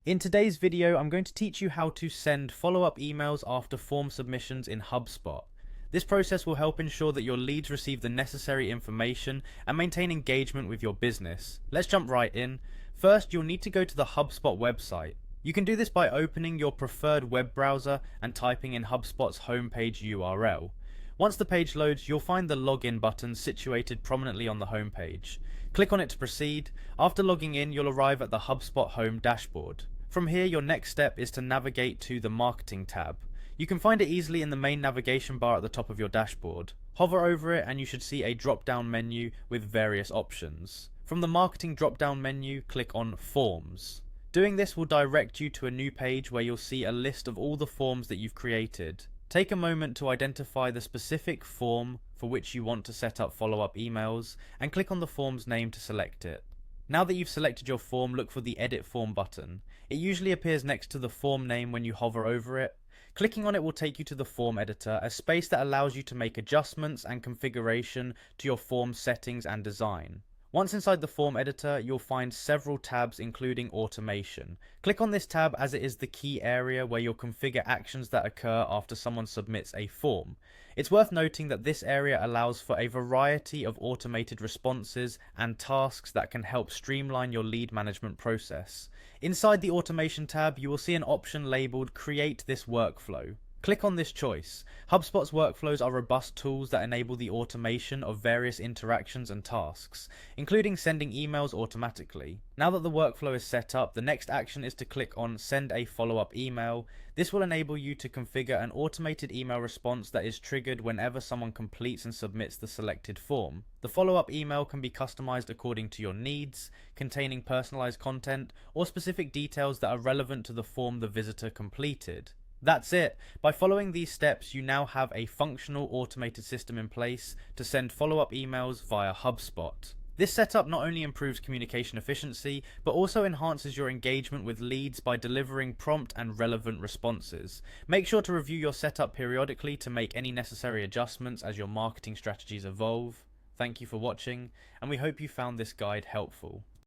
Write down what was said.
In today's video, I'm going to teach you how to send follow-up emails after form submissions in Hubspot. This process will help ensure that your leads receive the necessary information and maintain engagement with your business. Let's jump right in. First, you'll need to go to the Hubspot website. You can do this by opening your preferred web browser and typing in Hubspot's homepage URL. Once the page loads, you'll find the login button situated prominently on the homepage. Click on it to proceed. After logging in, you'll arrive at the Hubspot home dashboard. From here, your next step is to navigate to the Marketing tab. You can find it easily in the main navigation bar at the top of your dashboard. Hover over it and you should see a drop-down menu with various options. From the Marketing drop-down menu, click on Forms. Doing this will direct you to a new page where you'll see a list of all the forms that you've created. Take a moment to identify the specific form for which you want to set up follow-up emails and click on the form's name to select it. Now that you've selected your form, look for the Edit Form button. It usually appears next to the form name when you hover over it. Clicking on it will take you to the form editor, a space that allows you to make adjustments and configuration to your form settings and design. Once inside the form editor, you'll find several tabs including automation. Click on this tab as it is the key area where you'll configure actions that occur after someone submits a form. It's worth noting that this area allows for a variety of automated responses and tasks that can help streamline your lead management process. Inside the automation tab, you will see an option labeled Create this workflow. Click on this choice. HubSpot's workflows are robust tools that enable the automation of various interactions and tasks, including sending emails automatically. Now that the workflow is set up, the next action is to click on Send a follow-up email. This will enable you to configure an automated email response that is triggered whenever someone completes and submits the selected form. The follow-up email can be customized according to your needs, containing personalized content or specific details that are relevant to the form the visitor completed. That's it. By following these steps, you now have a functional automated system in place to send follow-up emails via HubSpot. This setup not only improves communication efficiency, but also enhances your engagement with leads by delivering prompt and relevant responses. Make sure to review your setup periodically to make any necessary adjustments as your marketing strategies evolve. Thank you for watching, and we hope you found this guide helpful.